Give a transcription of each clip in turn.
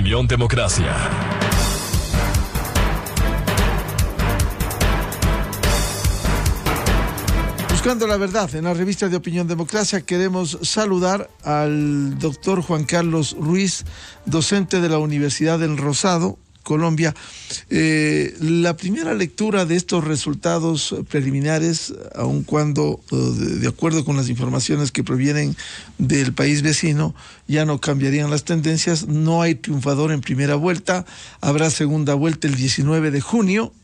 Opinión Democracia. Buscando la verdad, en la revista de Opinión Democracia queremos saludar al doctor Juan Carlos Ruiz, docente de la Universidad del Rosado, Colombia. La primera lectura de estos resultados preliminares, aun cuando de acuerdo con las informaciones que provienen del país vecino, ya no cambiarían las tendencias. No hay triunfador en primera vuelta, habrá segunda vuelta el 19 de junio.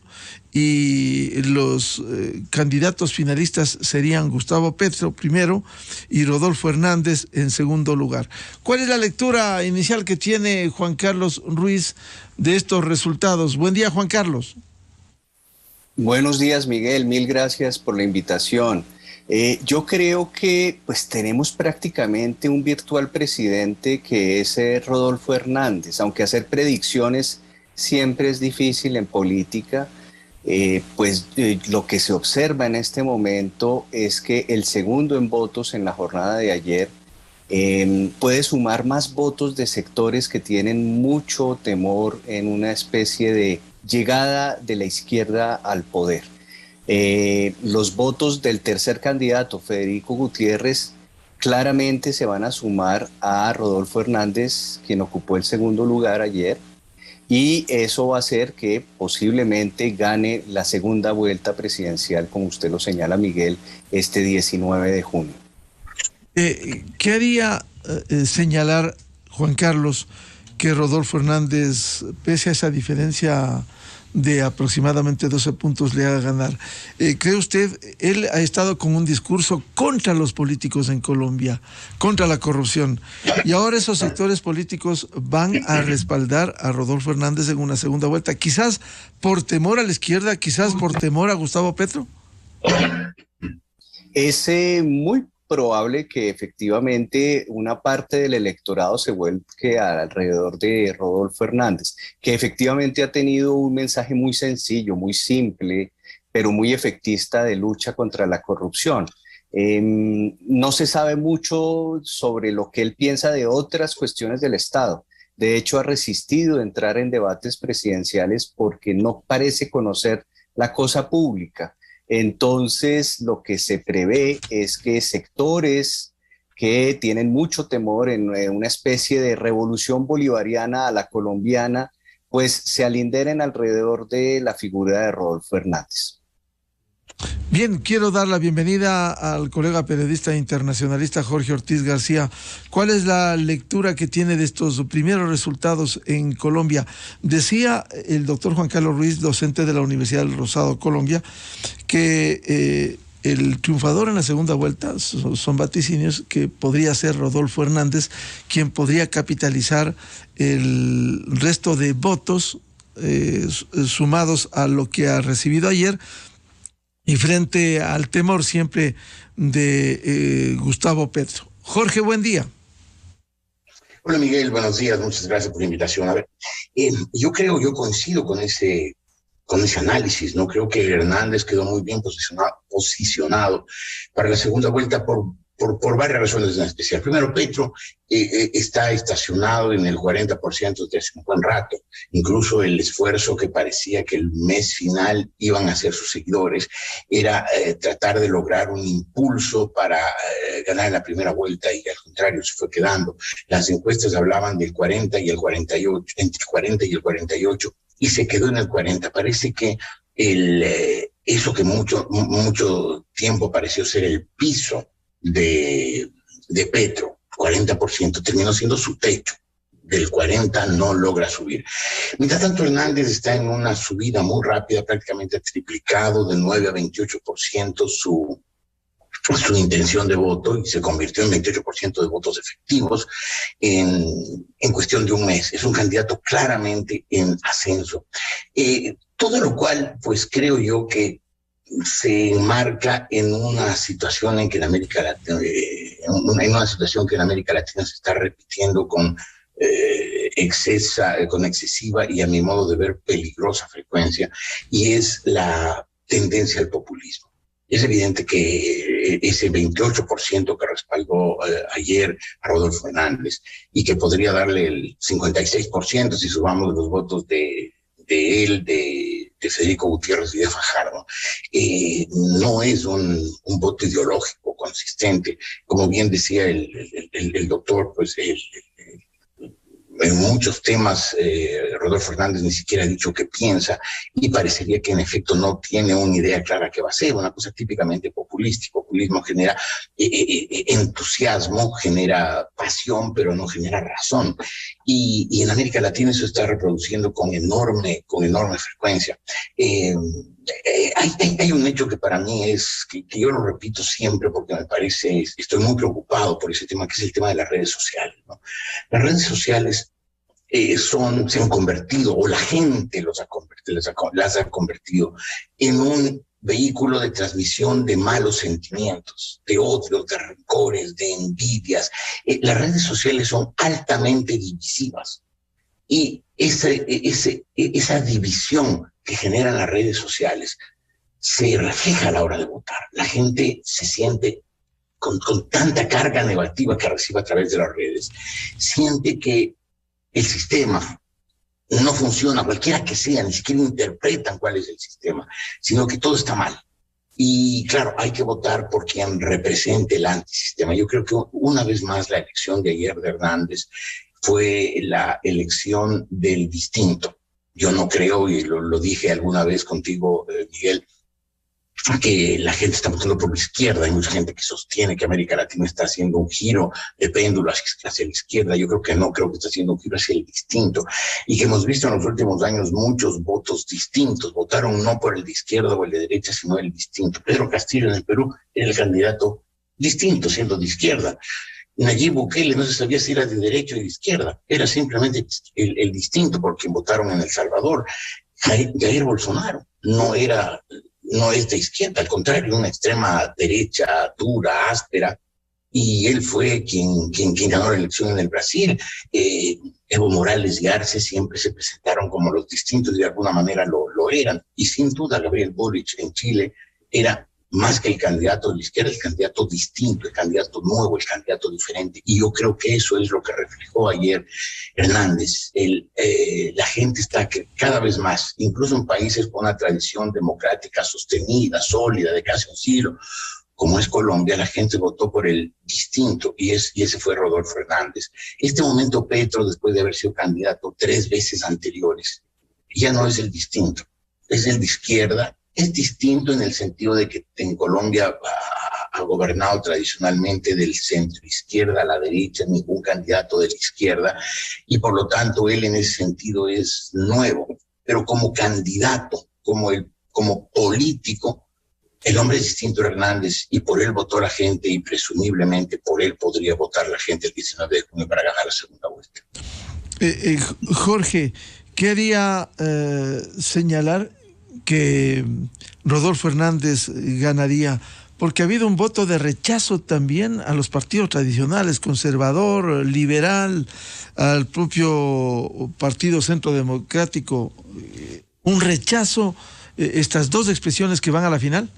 Y los candidatos finalistas serían Gustavo Petro primero y Rodolfo Hernández en segundo lugar. ¿Cuál es la lectura inicial que tiene Juan Carlos Ruiz de estos resultados? Buen día, Juan Carlos. Buenos días, Miguel. Mil gracias por la invitación. Yo creo que pues tenemos prácticamente un virtual presidente que es Rodolfo Hernández, aunque hacer predicciones siempre es difícil en política. Lo que se observa en este momento es que el segundo en votos en la jornada de ayer puede sumar más votos de sectores que tienen mucho temor en una especie de llegada de la izquierda al poder. Los votos del tercer candidato, Federico Gutiérrez, claramente se van a sumar a Rodolfo Hernández, quien ocupó el segundo lugar ayer. Y eso va a hacer que posiblemente gane la segunda vuelta presidencial, como usted lo señala, Miguel, este 19 de junio. ¿Qué haría señalar, Juan Carlos, que Rodolfo Hernández, pese a esa diferencia de aproximadamente 12 puntos, le haga ganar? ¿Cree usted, él ha estado con un discurso contra los políticos en Colombia, contra la corrupción, y ahora esos sectores políticos van a respaldar a Rodolfo Hernández en una segunda vuelta, quizás por temor a la izquierda, quizás por temor a Gustavo Petro? Es muy probable que efectivamente una parte del electorado se vuelque alrededor de Rodolfo Hernández, que efectivamente ha tenido un mensaje muy sencillo, muy simple, pero muy efectista de lucha contra la corrupción. No se sabe mucho sobre lo que él piensa de otras cuestiones del Estado. De hecho, ha resistido entrar en debates presidenciales porque no parece conocer la cosa pública. Entonces, lo que se prevé es que sectores que tienen mucho temor en una especie de revolución bolivariana a la colombiana, pues se alinderen alrededor de la figura de Rodolfo Hernández. Bien, quiero dar la bienvenida al colega periodista internacionalista Jorge Ortiz García. ¿Cuál es la lectura que tiene de estos primeros resultados en Colombia? Decía el doctor Juan Carlos Ruiz, docente de la Universidad del Rosado, Colombia, que el triunfador en la segunda vuelta son vaticinios que podría ser Rodolfo Hernández, quien podría capitalizar el resto de votos sumados a lo que ha recibido ayer, y frente al temor siempre de Gustavo Petro. Jorge, buen día. Hola Miguel, buenos días, muchas gracias por la invitación. A ver, yo coincido con ese análisis, ¿no? Creo que Hernández quedó muy bien posicionado para la segunda vuelta por varias razones en especial. Primero, Petro está estacionado en el 40% desde hace un buen rato. Incluso el esfuerzo que parecía que el mes final iban a hacer sus seguidores era tratar de lograr un impulso para ganar en la primera vuelta, y al contrario, se fue quedando. Las encuestas hablaban del 40 y el 48, entre el 40 y el 48, y se quedó en el 40. Parece que eso que mucho tiempo pareció ser el piso de Petro, 40%, terminó siendo su techo. Del 40 no logra subir. Mientras tanto, Hernández está en una subida muy rápida, prácticamente ha triplicado de 9 a 28% su intención de voto, y se convirtió en 28% de votos efectivos en cuestión de un mes. Es un candidato claramente en ascenso. Todo lo cual, pues creo yo que se enmarca en una situación en que en América Latina, se está repitiendo con excesiva y, a mi modo de ver, peligrosa frecuencia, y es la tendencia al populismo. Es evidente que ese 28% que respaldó ayer a Rodolfo Hernández y que podría darle el 56% si sumamos los votos de él, de Federico Gutiérrez y de Fajardo, no es un voto ideológico consistente. Como bien decía el doctor, pues en muchos temas Rodolfo Hernández ni siquiera ha dicho qué piensa y parecería que en efecto no tiene una idea clara qué va a ser, una cosa típicamente populística. Populismo genera entusiasmo, genera pasión, pero no genera razón. Y en América Latina eso está reproduciendo con enorme frecuencia. Hay un hecho que para mí es, que yo lo repito siempre porque me parece, estoy muy preocupado por ese tema, que es el tema de las redes sociales, ¿no? Las redes sociales se han convertido, o la gente las ha convertido en un vehículo de transmisión de malos sentimientos, de odios, de rencores, de envidias. Las redes sociales son altamente divisivas y esa división que generan las redes sociales se refleja a la hora de votar. La gente se siente con tanta carga negativa que recibe a través de las redes, siente que el sistema no funciona, cualquiera que sea, ni siquiera interpretan cuál es el sistema, sino que todo está mal. Y claro, hay que votar por quien represente el antisistema. Yo creo que una vez más la elección de ayer de Hernández fue la elección del distinto. Yo no creo, y lo dije alguna vez contigo, Miguel, que la gente está votando por la izquierda. Hay mucha gente que sostiene que América Latina está haciendo un giro de péndulo hacia la izquierda. Yo creo que no, creo que está haciendo un giro hacia el distinto. Y que hemos visto en los últimos años muchos votos distintos. Votaron no por el de izquierda o el de derecha, sino el distinto. Pedro Castillo en el Perú era el candidato distinto, siendo de izquierda. Nayib Bukele no se sabía si era de derecha o de izquierda. Era simplemente el distinto por quien votaron en El Salvador. Jair Bolsonaro no es de izquierda, al contrario, una extrema derecha dura, áspera, y él fue quien ganó la elección en el Brasil. Evo Morales y Arce siempre se presentaron como los distintos y de alguna manera lo eran, y sin duda Gabriel Boric en Chile era más que el candidato de la izquierda, el candidato distinto, el candidato nuevo, el candidato diferente. Y yo creo que eso es lo que reflejó ayer Hernández. La gente está cada vez más, incluso en países con una tradición democrática sostenida, sólida, de casi un siglo, como es Colombia, la gente votó por el distinto y ese fue Rodolfo Hernández. Este momento Petro, después de haber sido candidato 3 veces anteriores, ya no es el distinto, es el de izquierda. Es distinto en el sentido de que en Colombia ha gobernado tradicionalmente del centro izquierda a la derecha, ningún candidato de la izquierda, y por lo tanto él en ese sentido es nuevo, pero como candidato, como político, el hombre es distinto a Hernández y por él votó la gente y presumiblemente por él podría votar la gente el 19 de junio para ganar la segunda vuelta. Jorge, quería señalar que Rodolfo Hernández ganaría porque ha habido un voto de rechazo también a los partidos tradicionales, conservador, liberal, al propio Partido Centro Democrático. Un rechazo, estas dos expresiones que van a la final.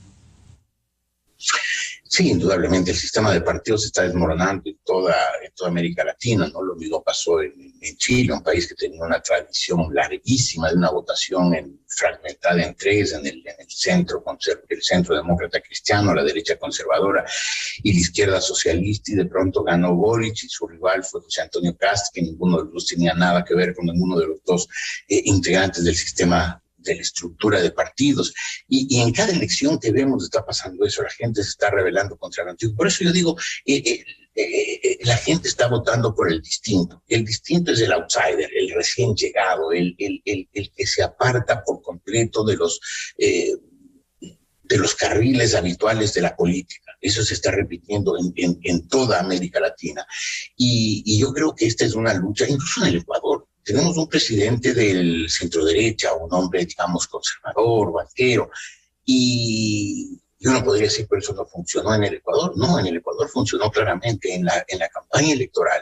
Sí, indudablemente el sistema de partidos se está desmoronando en toda América Latina, ¿no? Lo mismo pasó en Chile, un país que tenía una tradición larguísima de una votación fragmentada en tres, en el centro demócrata cristiano, la derecha conservadora y la izquierda socialista, y de pronto ganó Boric y su rival fue José Antonio Kast, que ninguno de los dos tenía nada que ver con ninguno de los dos integrantes del sistema de la estructura de partidos, y en cada elección que vemos está pasando eso, la gente se está rebelando contra lo antiguo. Por eso yo digo, la gente está votando por el distinto. El distinto es el outsider, el recién llegado, el que se aparta por completo de los carriles habituales de la política. Eso se está repitiendo en toda América Latina. Y yo creo que esta es una lucha, incluso en el Ecuador. Tenemos un presidente del centro derecha, un hombre, digamos, conservador, banquero, y uno podría decir, pero eso no funcionó en el Ecuador. No, en el Ecuador funcionó claramente. En la campaña electoral,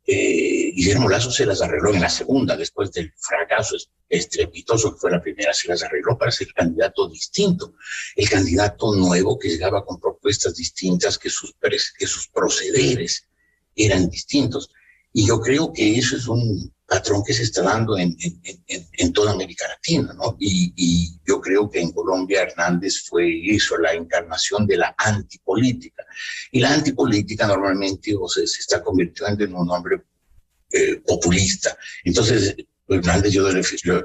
Guillermo Lasso se las arregló en la segunda, después del fracaso estrepitoso que fue la primera, se las arregló para ser candidato distinto, el candidato nuevo que llegaba con propuestas distintas, que sus procederes eran distintos. Y yo creo que eso es un patrón que se está dando en toda América Latina, ¿no? Y yo creo que en Colombia Hernández fue eso, la encarnación de la antipolítica. Y la antipolítica normalmente se está convirtiendo en un hombre populista. Entonces, Hernández yo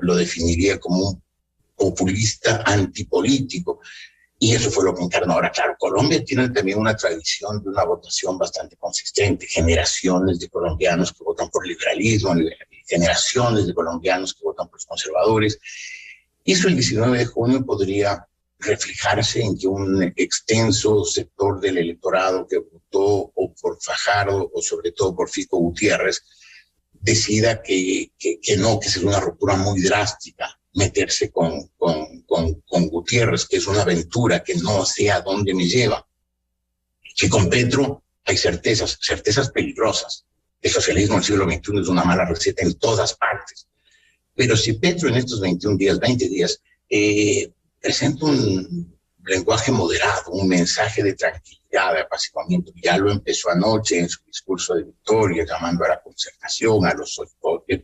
lo definiría como un populista antipolítico. Y eso fue lo que encarnó. Ahora, claro, Colombia tiene también una tradición de una votación bastante consistente. Generaciones de colombianos que votan por liberalismo, generaciones de colombianos que votan por los conservadores. Eso el 19 de junio podría reflejarse en que un extenso sector del electorado que votó o por Fajardo o sobre todo por Fico Gutiérrez decida que no, que es una ruptura muy drástica meterse con Gutiérrez, que es una aventura que no sé a dónde me lleva. Que con Petro hay certezas peligrosas. El socialismo del siglo XXI es una mala receta en todas partes. Pero si Petro en estos 20 días, presenta un lenguaje moderado, un mensaje de tranquilidad, de apaciguamiento, ya lo empezó anoche en su discurso de victoria, llamando a la concertación, a los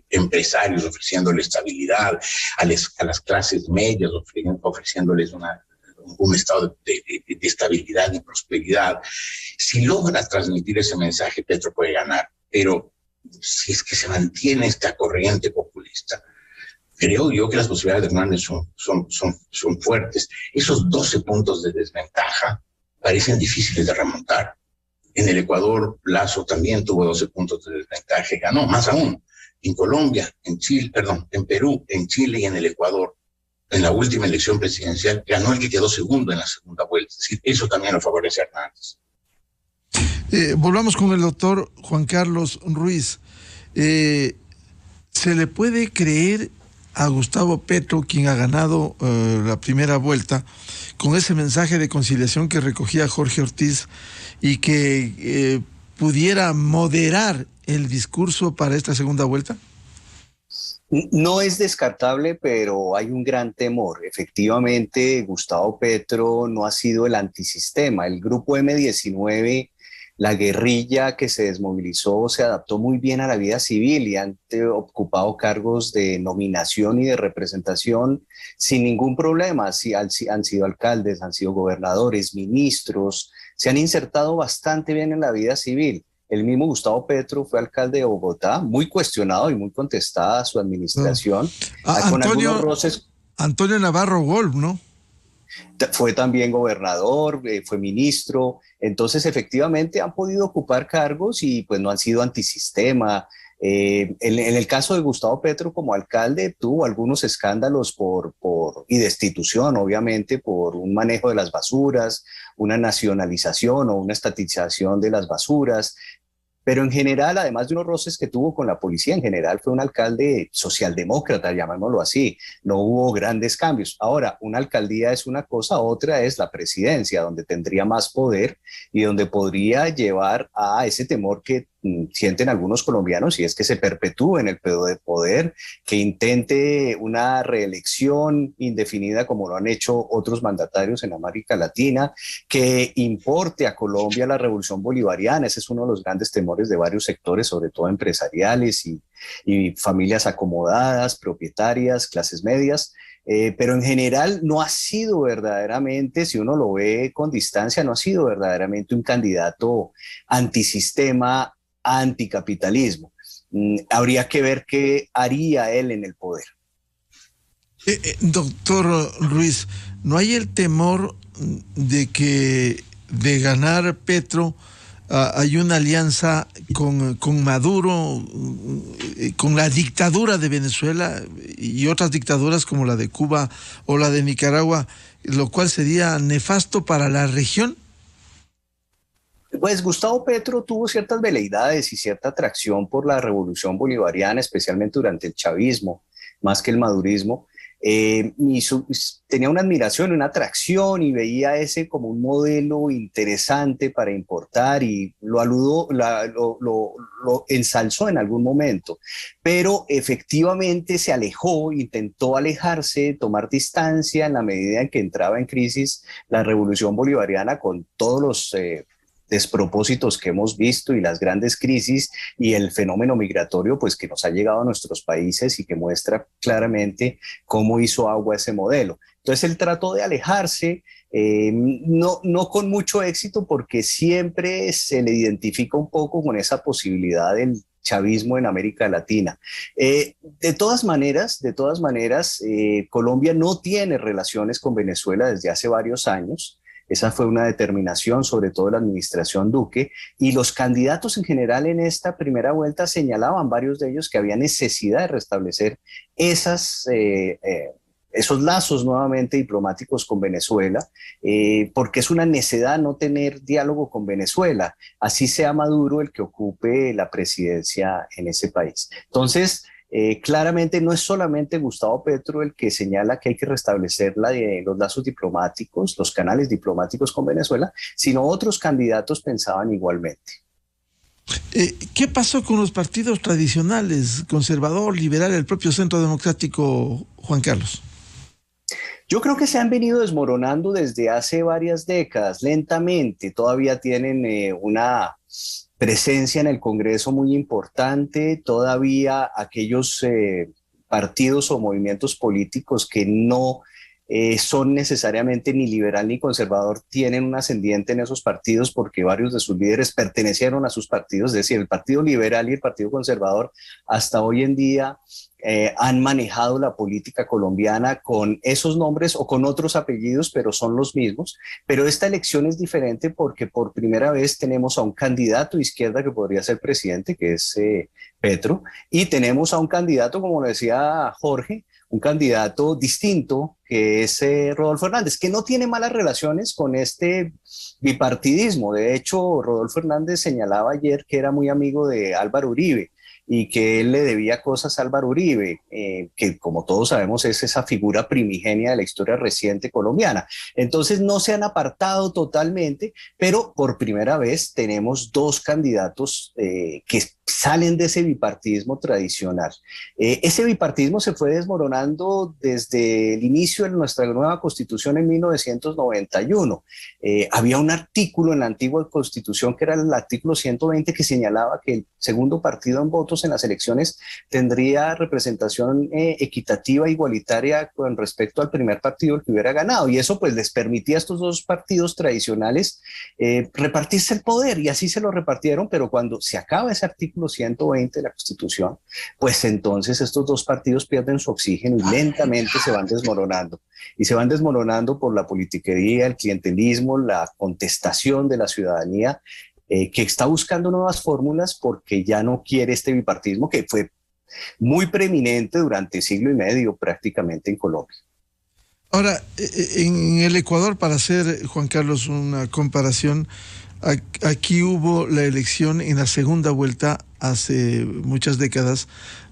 empresarios, ofreciéndole estabilidad, a las clases medias, ofreciéndoles un estado de estabilidad y prosperidad. Si logra transmitir ese mensaje, Petro puede ganar, pero si es que se mantiene esta corriente populista, creo yo que las posibilidades de Hernández son fuertes. Esos 12 puntos de desventaja parecen difíciles de remontar. En el Ecuador, Lasso también tuvo 12 puntos de desventaja y ganó, más aún. En Colombia, en Perú, en Chile y en el Ecuador, en la última elección presidencial, ganó el que quedó segundo en la segunda vuelta. Es decir, eso también lo favorece a Hernández. Volvamos con el doctor Juan Carlos Ruiz. ¿Se le puede creer a Gustavo Petro, quien ha ganado la primera vuelta, con ese mensaje de conciliación que recogía Jorge Ortiz y que pudiera moderar el discurso para esta segunda vuelta? No es descartable, pero hay un gran temor. Efectivamente, Gustavo Petro no ha sido el antisistema. El grupo M-19, la guerrilla que se desmovilizó, se adaptó muy bien a la vida civil y han ocupado cargos de nominación y de representación sin ningún problema. Han sido alcaldes, han sido gobernadores, ministros, se han insertado bastante bien en la vida civil. El mismo Gustavo Petro fue alcalde de Bogotá, muy cuestionado y muy contestada su administración. Con algunos roces. Antonio Navarro Wolf, ¿no? Fue también gobernador, fue ministro, entonces efectivamente han podido ocupar cargos y pues no han sido antisistema. En el caso de Gustavo Petro como alcalde tuvo algunos escándalos y destitución, obviamente, por un manejo de las basuras, una nacionalización o una estatización de las basuras. Pero en general, además de unos roces que tuvo con la policía, en general fue un alcalde socialdemócrata, llamémoslo así. No hubo grandes cambios. Ahora, una alcaldía es una cosa, otra es la presidencia, donde tendría más poder y donde podría llevar a ese temor que sienten algunos colombianos, y es que se perpetúe en el poder, que intente una reelección indefinida como lo han hecho otros mandatarios en América Latina, que importe a Colombia la revolución bolivariana. Ese es uno de los grandes temores de varios sectores, sobre todo empresariales y familias acomodadas, propietarias, clases medias. Pero en general no ha sido verdaderamente, si uno lo ve con distancia, no ha sido verdaderamente un candidato antisistema, anticapitalismo. Habría que ver qué haría él en el poder. Doctor Ruiz, ¿no hay el temor de que de ganar Petro hay una alianza con Maduro, con la dictadura de Venezuela y otras dictaduras como la de Cuba o la de Nicaragua, lo cual sería nefasto para la región? Pues Gustavo Petro tuvo ciertas veleidades y cierta atracción por la revolución bolivariana, especialmente durante el chavismo, más que el madurismo. tenía una admiración, una atracción y veía ese como un modelo interesante para importar y lo ensalzó en algún momento, pero efectivamente se alejó, intentó alejarse, tomar distancia en la medida en que entraba en crisis la revolución bolivariana con todos los despropósitos que hemos visto y las grandes crisis y el fenómeno migratorio pues que nos ha llegado a nuestros países y que muestra claramente cómo hizo agua ese modelo. Entonces él trató de alejarse, no con mucho éxito porque siempre se le identifica un poco con esa posibilidad del chavismo en América Latina. De todas maneras, Colombia no tiene relaciones con Venezuela desde hace varios años. Esa fue una determinación, sobre todo de la administración Duque, y los candidatos en general en esta primera vuelta señalaban, varios de ellos, que había necesidad de restablecer esos lazos nuevamente diplomáticos con Venezuela, porque es una necedad no tener diálogo con Venezuela, así sea Maduro el que ocupe la presidencia en ese país. Entonces, claramente no es solamente Gustavo Petro el que señala que hay que restablecer los lazos diplomáticos, los canales diplomáticos con Venezuela, sino otros candidatos pensaban igualmente. ¿Qué pasó con los partidos tradicionales, conservador, liberal, el propio Centro Democrático, Juan Carlos? Yo creo que se han venido desmoronando desde hace varias décadas, lentamente. Todavía tienen una presencia en el Congreso muy importante, todavía aquellos partidos o movimientos políticos que no son necesariamente ni liberal ni conservador tienen un ascendiente en esos partidos porque varios de sus líderes pertenecieron a sus partidos, es decir, el Partido Liberal y el Partido Conservador hasta hoy en día han manejado la política colombiana con esos nombres o con otros apellidos, pero son los mismos. Pero esta elección es diferente porque por primera vez tenemos a un candidato de izquierda que podría ser presidente, que es Petro, y tenemos a un candidato, como lo decía Jorge, un candidato distinto, que es Rodolfo Hernández, que no tiene malas relaciones con este bipartidismo. De hecho, Rodolfo Hernández señalaba ayer que era muy amigo de Álvaro Uribe y que él le debía cosas a Álvaro Uribe, que como todos sabemos es esa figura primigenia de la historia reciente colombiana. Entonces no se han apartado totalmente, pero por primera vez tenemos dos candidatos que salen de ese bipartidismo tradicional. Ese bipartidismo se fue desmoronando desde el inicio de nuestra nueva constitución en 1991. Había un artículo en la antigua constitución que era el artículo 120 que señalaba que el segundo partido en votos en las elecciones tendría representación equitativa e igualitaria con respecto al primer partido el que hubiera ganado, y eso pues les permitía a estos dos partidos tradicionales repartirse el poder, y así se lo repartieron. Pero cuando se acaba ese artículo 120 de la Constitución, pues entonces estos dos partidos pierden su oxígeno y lentamente se van desmoronando. Y se van desmoronando por la politiquería, el clientelismo, la contestación de la ciudadanía, que está buscando nuevas fórmulas porque ya no quiere este bipartidismo que fue muy preeminente durante siglo y medio prácticamente en Colombia. Ahora, en el Ecuador, para hacer, Juan Carlos, una comparación, aquí hubo la elección en la segunda vuelta hace muchas décadas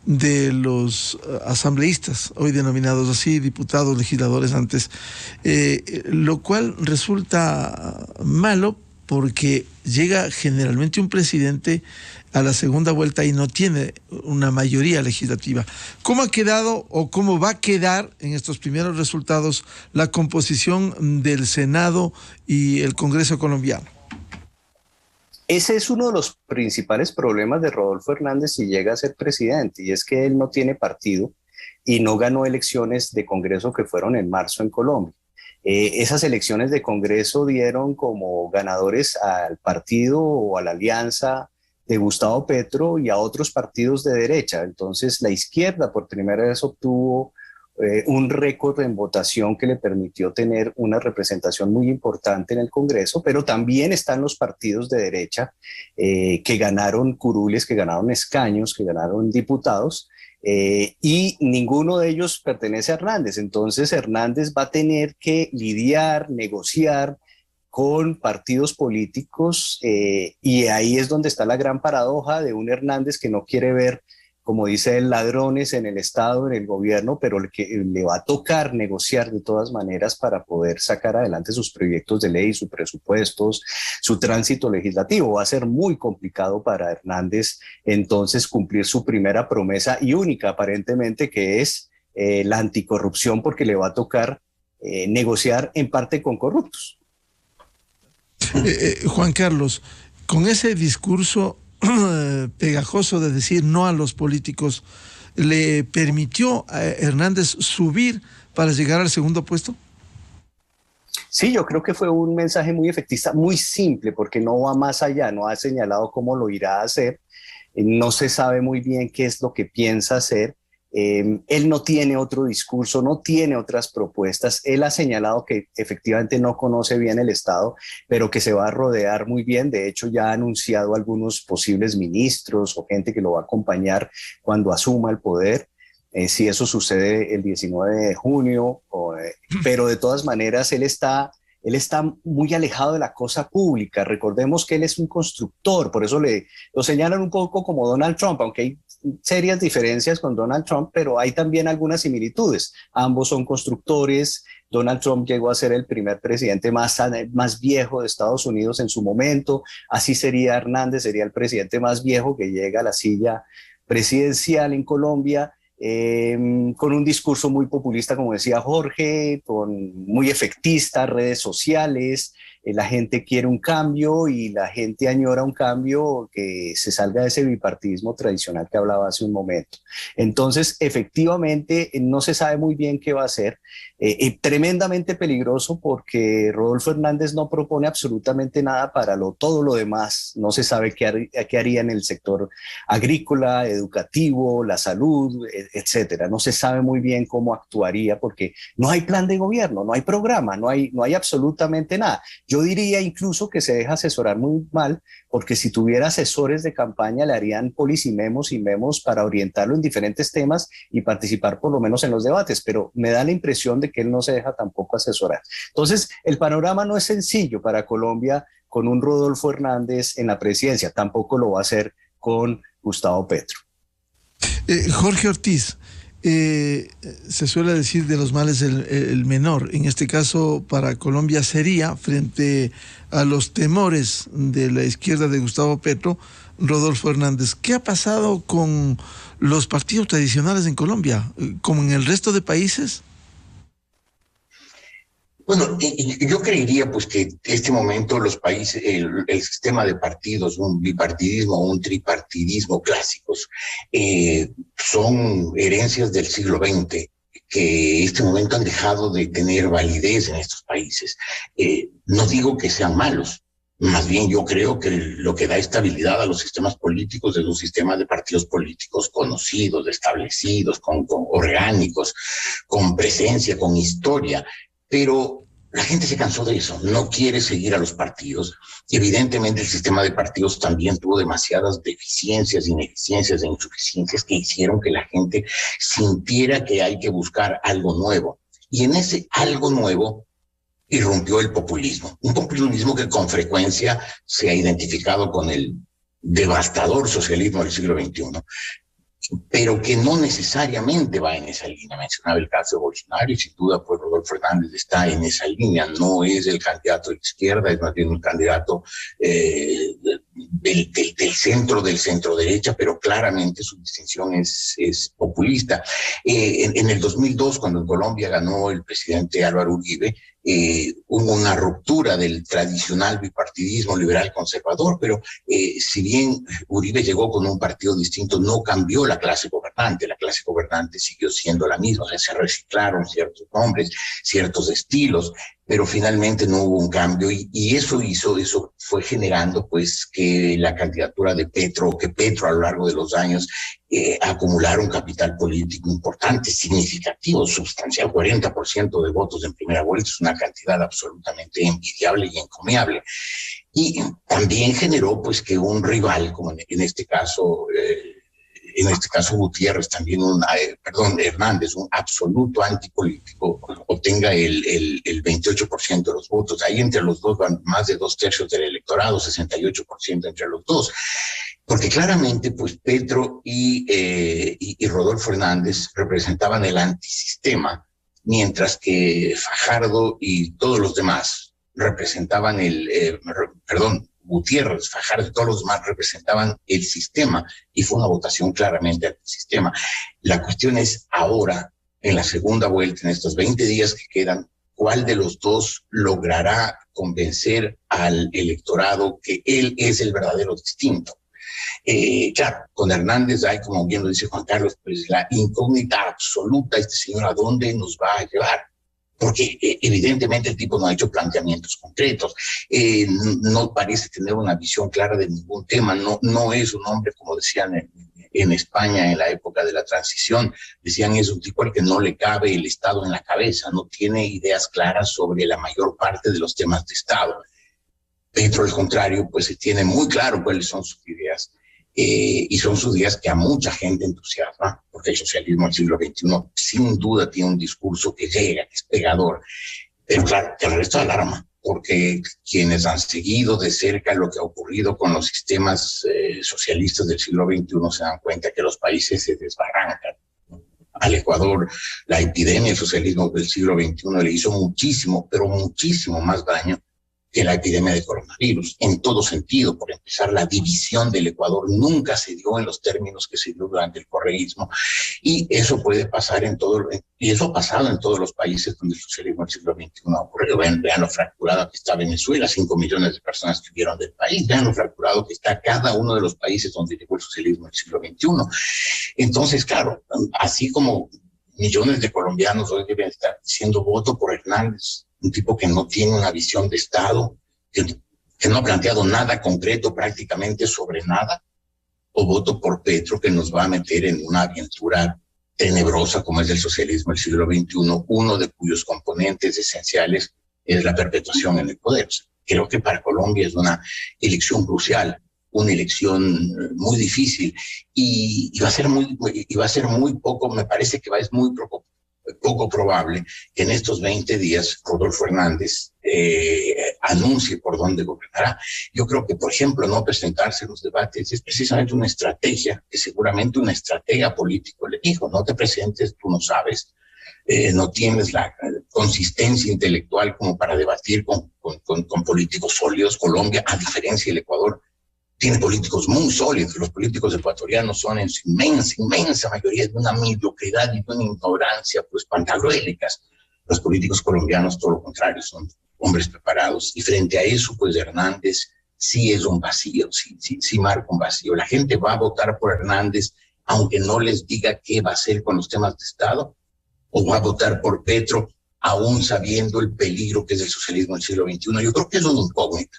de los asambleístas, hoy denominados así, diputados, legisladores antes, lo cual resulta malo porque llega generalmente un presidente a la segunda vuelta y no tiene una mayoría legislativa. ¿Cómo ha quedado o cómo va a quedar en estos primeros resultados la composición del Senado y el Congreso colombiano? Ese es uno de los principales problemas de Rodolfo Hernández si llega a ser presidente, y es que él no tiene partido y no ganó elecciones de Congreso que fueron en marzo en Colombia. Esas elecciones de Congreso dieron como ganadores al partido o a la alianza de Gustavo Petro y a otros partidos de derecha. Entonces la izquierda por primera vez obtuvo un récord en votación que le permitió tener una representación muy importante en el Congreso, pero también están los partidos de derecha que ganaron curules, que ganaron escaños, que ganaron diputados, y ninguno de ellos pertenece a Hernández. Entonces Hernández va a tener que lidiar, negociar con partidos políticos, y ahí es donde está la gran paradoja de un Hernández que no quiere ver como dice, ladrones en el Estado, en el gobierno, pero que le va a tocar negociar de todas maneras para poder sacar adelante sus proyectos de ley, sus presupuestos, su tránsito legislativo. Va a ser muy complicado para Hernández entonces cumplir su primera promesa y única aparentemente, que es la anticorrupción, porque le va a tocar negociar en parte con corruptos. Juan Carlos, con ese discurso pegajoso de decir no a los políticos, ¿le permitió a Hernández subir para llegar al segundo puesto? Sí, yo creo que fue un mensaje muy efectista, muy simple, porque no va más allá, no ha señalado cómo lo irá a hacer, no se sabe muy bien qué es lo que piensa hacer. Él no tiene otro discurso, no tiene otras propuestas. Él ha señalado que efectivamente no conoce bien el Estado, pero que se va a rodear muy bien. De hecho, ya ha anunciado algunos posibles ministros o gente que lo va a acompañar cuando asuma el poder. Si eso sucede el 19 de junio, pero de todas maneras él está muy alejado de la cosa pública. Recordemos que él es un constructor, por eso lo señalan un poco como Donald Trump, aunque hay serias diferencias con Donald Trump, pero hay también algunas similitudes. Ambos son constructores. Donald Trump llegó a ser el primer presidente más viejo de Estados Unidos en su momento. Así sería Hernández, sería el presidente más viejo que llega a la silla presidencial en Colombia. Con un discurso muy populista, como decía Jorge, muy efectista, redes sociales. La gente quiere un cambio y la gente añora un cambio que se salga de ese bipartidismo tradicional que hablaba hace un momento. Entonces, efectivamente, no se sabe muy bien qué va a hacer. Tremendamente peligroso, porque Rodolfo Hernández no propone absolutamente nada para todo lo demás. No se sabe qué haría en el sector agrícola, educativo, la salud, etcétera. No se sabe muy bien cómo actuaría, porque no hay plan de gobierno, no hay programa, no hay absolutamente nada. Yo diría incluso que se deja asesorar muy mal, porque si tuviera asesores de campaña le harían polis y memos para orientarlo en diferentes temas y participar por lo menos en los debates, pero me da la impresión de que él no se deja tampoco asesorar. Entonces, el panorama no es sencillo para Colombia con un Rodolfo Hernández en la presidencia, tampoco lo va a hacer con Gustavo Petro. Jorge Ortiz, se suele decir de los males el menor. En este caso, para Colombia sería, frente a los temores de la izquierda de Gustavo Petro, Rodolfo Hernández. ¿Qué ha pasado con los partidos tradicionales en Colombia? ¿Como en el resto de países? Bueno, yo creería pues que en este momento los países, el sistema de partidos, un bipartidismo o un tripartidismo clásicos, son herencias del siglo XX que en este momento han dejado de tener validez en estos países. No digo que sean malos, más bien yo creo que lo que da estabilidad a los sistemas políticos es un sistema de partidos políticos conocidos, establecidos, orgánicos, con presencia, con historia. Pero la gente se cansó de eso, no quiere seguir a los partidos. Evidentemente el sistema de partidos también tuvo demasiadas deficiencias, ineficiencias e insuficiencias que hicieron que la gente sintiera que hay que buscar algo nuevo. Y en ese algo nuevo irrumpió el populismo, un populismo que con frecuencia se ha identificado con el devastador socialismo del siglo XXI, pero que no necesariamente va en esa línea. Mencionaba el caso de Bolsonaro y sin duda pues Rodolfo Hernández está en esa línea, no es el candidato de izquierda, es más bien un candidato del centro derecha, pero claramente su distinción es populista. En el 2002, cuando en Colombia ganó el presidente Álvaro Uribe, hubo una ruptura del tradicional bipartidismo liberal conservador, pero si bien Uribe llegó con un partido distinto, no cambió la clase gobernante siguió siendo la misma, o sea, se reciclaron ciertos nombres, ciertos estilos, pero finalmente no hubo un cambio y eso fue generando pues que la candidatura de Petro, que Petro a lo largo de los años acumulara un capital político importante, significativo, sustancial, 40% de votos en primera vuelta, es una cantidad absolutamente envidiable y encomiable. Y también generó pues que un rival, como en este caso Gutiérrez, también Hernández, un absoluto antipolítico, obtenga el 28% de los votos. Ahí entre los dos van más de 2/3 del electorado, 68% entre los dos. Porque claramente, pues Petro y Rodolfo Hernández representaban el antisistema, mientras que Fajardo y todos los demás representaban Gutiérrez, Fajardo y todos los demás representaban el sistema, y fue una votación claramente antisistema. La cuestión es ahora, en la segunda vuelta, en estos 20 días que quedan, ¿cuál de los dos logrará convencer al electorado que él es el verdadero distinto? Claro, con Hernández hay, como bien lo dice Juan Carlos, pues la incógnita absoluta, este señor a dónde nos va a llevar, porque evidentemente el tipo no ha hecho planteamientos concretos, no parece tener una visión clara de ningún tema, no es un hombre, como decían en España en la época de la transición, decían es un tipo al que no le cabe el Estado en la cabeza, no tiene ideas claras sobre la mayor parte de los temas de Estado. Petro, al contrario, pues tiene muy claro cuáles son sus ideas, y son sus ideas que a mucha gente entusiasma, porque el socialismo del siglo XXI sin duda tiene un discurso que llega, que es pegador, pero claro, que el resto alarma, porque quienes han seguido de cerca lo que ha ocurrido con los sistemas socialistas del siglo XXI se dan cuenta que los países se desbarrancan. Al Ecuador, la epidemia del socialismo del siglo XXI le hizo muchísimo, pero muchísimo más daño que la epidemia de coronavirus, en todo sentido. Por empezar, la división del Ecuador nunca se dio en los términos que se dio durante el correísmo, y eso puede pasar y eso ha pasado en todos los países donde el socialismo del siglo XXI ha ocurrido. Vean lo fracturado que está Venezuela, 5 millones de personas que huyeron del país, vean lo fracturado que está cada uno de los países donde llegó el socialismo del siglo XXI. Entonces, claro, así como millones de colombianos hoy deben estar diciendo voto por Hernández, un tipo que no tiene una visión de Estado, que no ha planteado nada concreto prácticamente sobre nada, o voto por Petro, que nos va a meter en una aventura tenebrosa como es el socialismo del siglo XXI, uno de cuyos componentes esenciales es la perpetuación en el poder. Creo que para Colombia es una elección crucial, una elección muy difícil, y va a ser muy poco, me parece que es muy poco probable que en estos 20 días Rodolfo Hernández anuncie por dónde gobernará. Yo creo que, por ejemplo, no presentarse en los debates es precisamente una estrategia que seguramente una estratega político le dijo: no te presentes, tú no sabes, no tienes la consistencia intelectual como para debatir con políticos sólidos. Colombia, a diferencia del Ecuador, tiene políticos muy sólidos. Los políticos ecuatorianos son en su inmensa mayoría de una mediocridad y de una ignorancia pues pantagruélicas. Los políticos colombianos, todo lo contrario, son hombres preparados. Y frente a eso, pues Hernández sí es un vacío, sí marca un vacío. La gente va a votar por Hernández aunque no les diga qué va a hacer con los temas de Estado, o va a votar por Petro aún sabiendo el peligro que es el socialismo del siglo XXI. Yo creo que es una incógnita.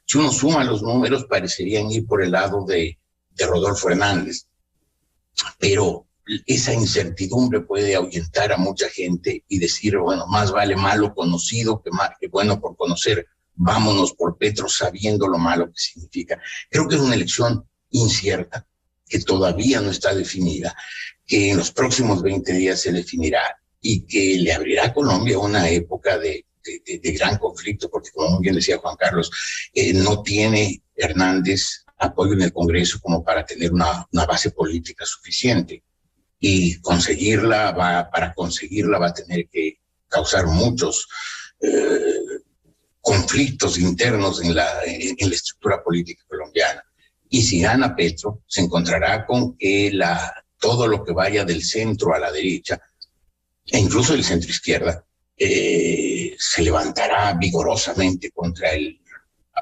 Si uno suma los números, parecerían ir por el lado de Rodolfo Hernández, pero esa incertidumbre puede ahuyentar a mucha gente y decir, bueno, más vale malo conocido que bueno por conocer. Vámonos por Petro sabiendo lo malo que significa. Creo que es una elección incierta, que todavía no está definida, que en los próximos 20 días se definirá y que le abrirá a Colombia una época de gran conflicto, porque como bien decía Juan Carlos, no tiene Hernández apoyo en el Congreso como para tener una base política suficiente, y para conseguirla va a tener que causar muchos conflictos internos en la estructura política colombiana. Y si gana Petro, se encontrará con que todo lo que vaya del centro a la derecha, e incluso del centro izquierda, se levantará vigorosamente contra el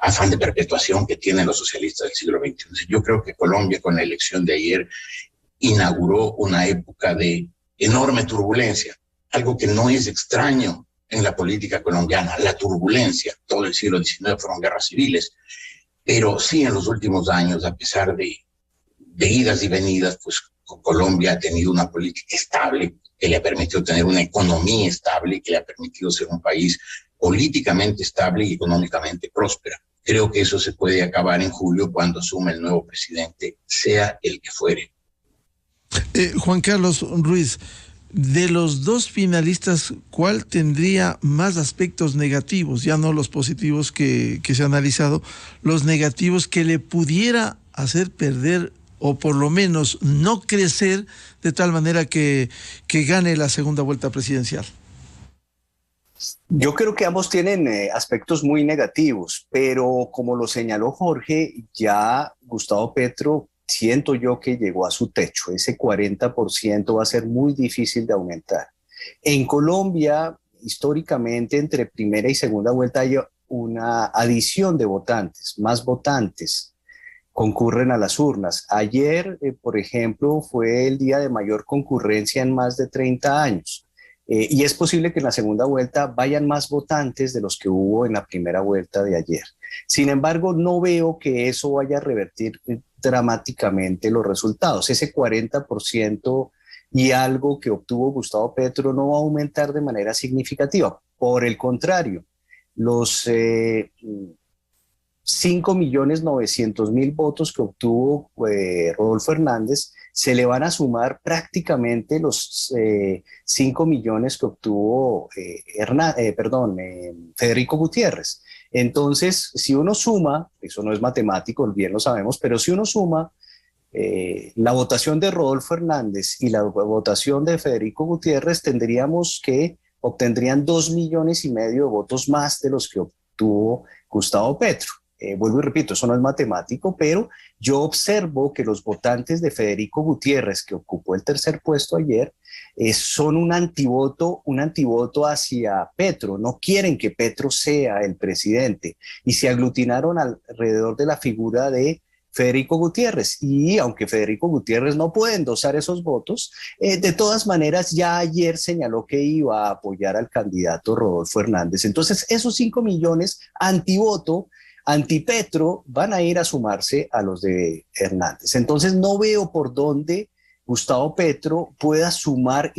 afán de perpetuación que tienen los socialistas del siglo XXI. Yo creo que Colombia, con la elección de ayer, inauguró una época de enorme turbulencia, algo que no es extraño en la política colombiana, la turbulencia. Todo el siglo XIX fueron guerras civiles, pero sí en los últimos años, a pesar de idas y venidas, pues Colombia ha tenido una política estable, que le ha permitido tener una economía estable, que le ha permitido ser un país políticamente estable y económicamente próspera. Creo que eso se puede acabar en julio, cuando asume el nuevo presidente, sea el que fuere. Juan Carlos Ruiz, de los dos finalistas, ¿cuál tendría más aspectos negativos? Ya no los positivos que se han analizado, los negativos que le pudiera hacer perder o por lo menos no crecer de tal manera que gane la segunda vuelta presidencial? Yo creo que ambos tienen aspectos muy negativos, pero como lo señaló Jorge, ya Gustavo Petro siento yo que llegó a su techo. Ese 40% va a ser muy difícil de aumentar. En Colombia, históricamente, entre primera y segunda vuelta hay una adición de votantes, más votantes concurren a las urnas. Ayer, por ejemplo, fue el día de mayor concurrencia en más de 30 años. Y es posible que en la segunda vuelta vayan más votantes de los que hubo en la primera vuelta de ayer. Sin embargo, no veo que eso vaya a revertir dramáticamente los resultados. Ese 40% y algo que obtuvo Gustavo Petro no va a aumentar de manera significativa. Por el contrario, los 5.900.000 votos que obtuvo Rodolfo Hernández se le van a sumar prácticamente los 5 millones que obtuvo Federico Gutiérrez. Entonces, si uno suma, eso no es matemático, bien lo sabemos, pero si uno suma la votación de Rodolfo Hernández y la votación de Federico Gutiérrez, obtendrían 2,5 millones de votos más de los que obtuvo Gustavo Petro. Vuelvo y repito, eso no es matemático, pero yo observo que los votantes de Federico Gutiérrez, que ocupó el tercer puesto ayer, son un antivoto hacia Petro. No quieren que Petro sea el presidente y se aglutinaron alrededor de la figura de Federico Gutiérrez. Y aunque Federico Gutiérrez no puede endosar esos votos, de todas maneras ya ayer señaló que iba a apoyar al candidato Rodolfo Hernández. Entonces esos 5 millones antivoto, antipetro, van a ir a sumarse a los de Hernández. Entonces no veo por dónde Gustavo Petro pueda sumar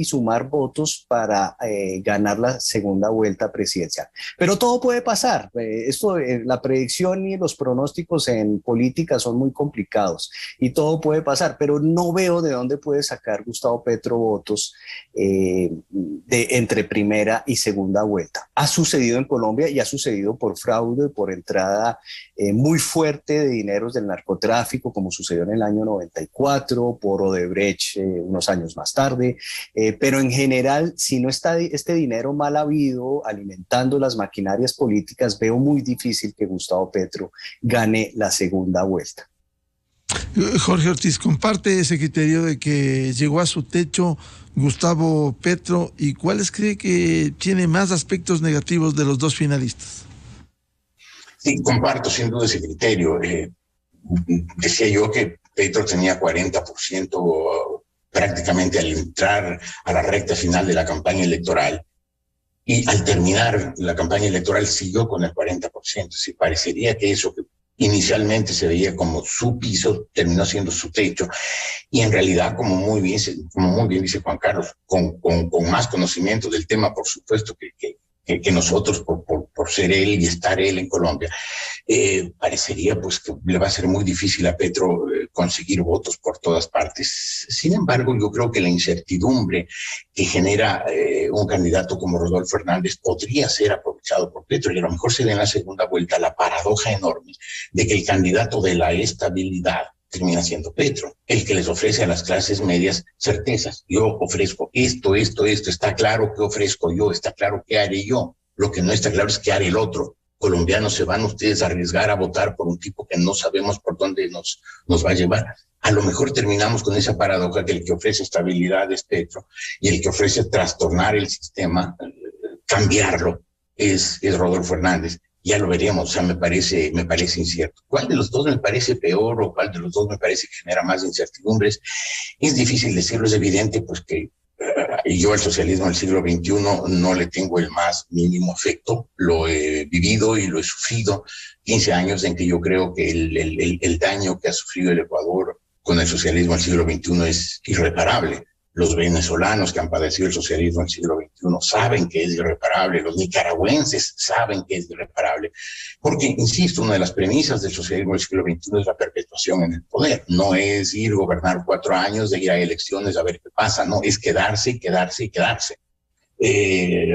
votos para ganar la segunda vuelta presidencial. Pero todo puede pasar. La predicción y los pronósticos en política son muy complicados y todo puede pasar, pero no veo de dónde puede sacar Gustavo Petro votos entre primera y segunda vuelta. Ha sucedido en Colombia y ha sucedido por fraude, por entrada muy fuerte de dineros del narcotráfico, como sucedió en el año 94, por Odebrecht unos años más tarde, pero en general, si no está este dinero mal habido alimentando las maquinarias políticas, veo muy difícil que Gustavo Petro gane la segunda vuelta. Jorge Ortiz, ¿comparte ese criterio de que llegó a su techo Gustavo Petro y cuáles cree que tiene más aspectos negativos de los dos finalistas? Sí, comparto sin duda ese criterio. Decía yo que Petro tenía 40% prácticamente al entrar a la recta final de la campaña electoral, y al terminar la campaña electoral siguió con el 40%. Sí, parecería que eso que inicialmente se veía como su piso terminó siendo su techo, y en realidad, como muy bien dice Juan Carlos, con más conocimiento del tema, por supuesto, que nosotros, por ser él y estar él en Colombia, parecería pues que le va a ser muy difícil a Petro conseguir votos por todas partes. Sin embargo, yo creo que la incertidumbre que genera un candidato como Rodolfo Hernández podría ser aprovechado por Petro, y a lo mejor se da en la segunda vuelta la paradoja enorme de que el candidato de la estabilidad termina siendo Petro, el que les ofrece a las clases medias certezas. Yo ofrezco esto, está claro que ofrezco yo, está claro que haré yo. Lo que no está claro es qué hará el otro. Colombianos, ¿se van ustedes a arriesgar a votar por un tipo que no sabemos por dónde nos va a llevar? A lo mejor terminamos con esa paradoja que el que ofrece estabilidad es Petro y el que ofrece trastornar el sistema, cambiarlo, es Rodolfo Hernández. Ya lo veremos, o sea, me parece incierto. ¿Cuál de los dos me parece peor o cuál de los dos me parece que genera más incertidumbres? Es difícil decirlo, es evidente pues que yo al socialismo del siglo XXI no le tengo el más mínimo afecto. Lo he vivido y lo he sufrido. 15 años en que yo creo que el daño que ha sufrido el Ecuador con el socialismo del siglo XXI es irreparable. Los venezolanos que han padecido el socialismo del siglo XXI saben que es irreparable, los nicaragüenses saben que es irreparable, porque, insisto, una de las premisas del socialismo del siglo XXI es la perpetuación en el poder. No es ir a gobernar 4 años, de ir a elecciones a ver qué pasa, no, es quedarse y quedarse y quedarse.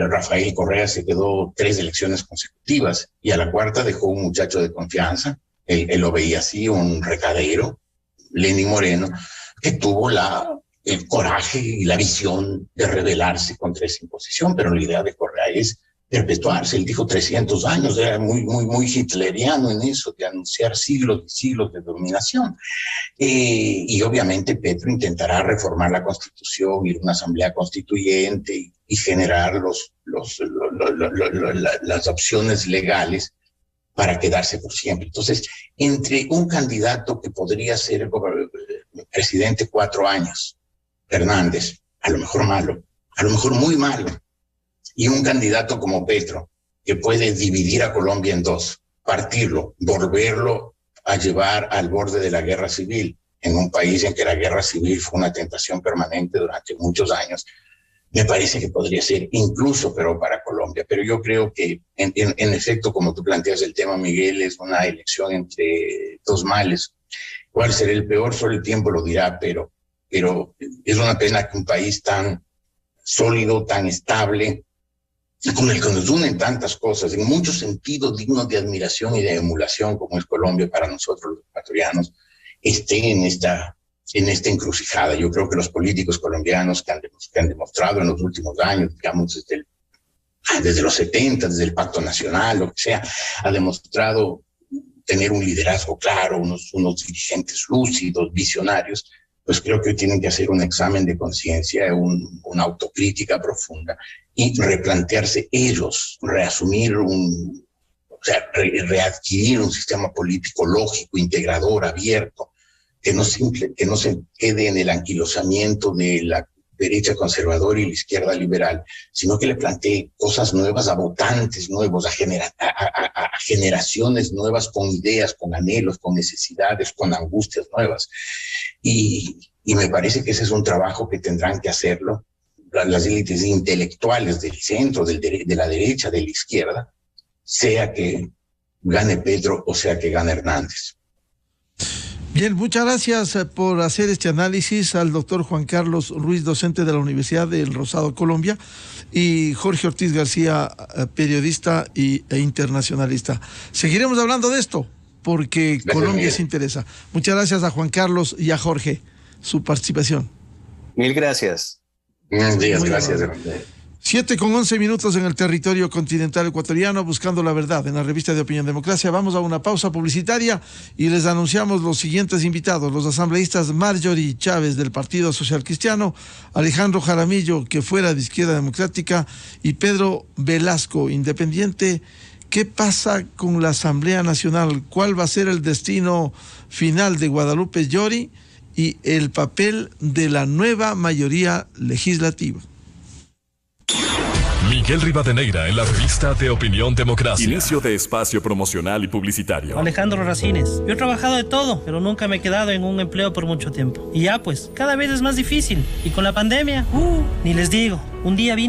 Rafael Correa se quedó 3 elecciones consecutivas y a la cuarta dejó un muchacho de confianza, Él lo veía así, un recadero, Lenín Moreno, que tuvo el coraje y la visión de rebelarse contra esa imposición, pero la idea de Correa es perpetuarse. Él dijo 300 años, era muy hitleriano en eso, de anunciar siglos y siglos de dominación. Y obviamente Petro intentará reformar la Constitución, ir a una asamblea constituyente y generar las opciones legales para quedarse por siempre. Entonces, entre un candidato que podría ser presidente 4 años, Hernández, a lo mejor malo, a lo mejor muy malo, y un candidato como Petro, que puede dividir a Colombia en dos, partirlo, volverlo a llevar al borde de la guerra civil, en un país en que la guerra civil fue una tentación permanente durante muchos años, me parece que podría ser incluso peor para Colombia. Pero yo creo que, en efecto, como tú planteas el tema, Miguel, es una elección entre dos males. ¿Cuál será el peor? Solo el tiempo lo dirá, pero es una pena que un país tan sólido, tan estable, con el que nos unen tantas cosas, en muchos sentidos dignos de admiración y de emulación, como es Colombia para nosotros los ecuatorianos, esté en esta encrucijada. Yo creo que los políticos colombianos que han demostrado en los últimos años, digamos desde los 70, desde el Pacto Nacional, lo que sea, ha demostrado tener un liderazgo claro, unos dirigentes lúcidos, visionarios. Pues creo que hoy tienen que hacer un examen de conciencia, una autocrítica profunda y replantearse ellos, readquirir un sistema político lógico, integrador, abierto, que no se quede en el anquilosamiento de la derecha conservadora y la izquierda liberal, sino que le plantee cosas nuevas a votantes nuevos, a generaciones nuevas con ideas, con anhelos, con necesidades, con angustias nuevas. Y me parece que ese es un trabajo que tendrán que hacerlo las élites intelectuales del centro, de la derecha, de la izquierda, sea que gane Petro o sea que gane Hernández. Bien, muchas gracias por hacer este análisis al doctor Juan Carlos Ruiz, docente de la Universidad del Rosado, Colombia, y Jorge Ortiz García, periodista e internacionalista. Seguiremos hablando de esto porque gracias, Colombia Miguel. Se interesa. Muchas gracias a Juan Carlos y a Jorge, su participación. Mil gracias. Buenos días, gracias. 7:11 en el territorio continental ecuatoriano, buscando la verdad en la revista de Opinión Democracia. Vamos a una pausa publicitaria y les anunciamos los siguientes invitados: los asambleístas Marjorie Chávez del Partido Social Cristiano, Alejandro Jaramillo, que fuera de Izquierda Democrática, y Pedro Velasco, independiente. ¿Qué pasa con la Asamblea Nacional? ¿Cuál va a ser el destino final de Guadalupe Llori y el papel de la nueva mayoría legislativa? Miguel Rivadeneira en la revista de Opinión Democracia. Inicio de espacio promocional y publicitario. Alejandro Racines. Yo he trabajado de todo, pero nunca me he quedado en un empleo por mucho tiempo. Y ya pues, cada vez es más difícil. Y con la pandemia, ni les digo. Un día vine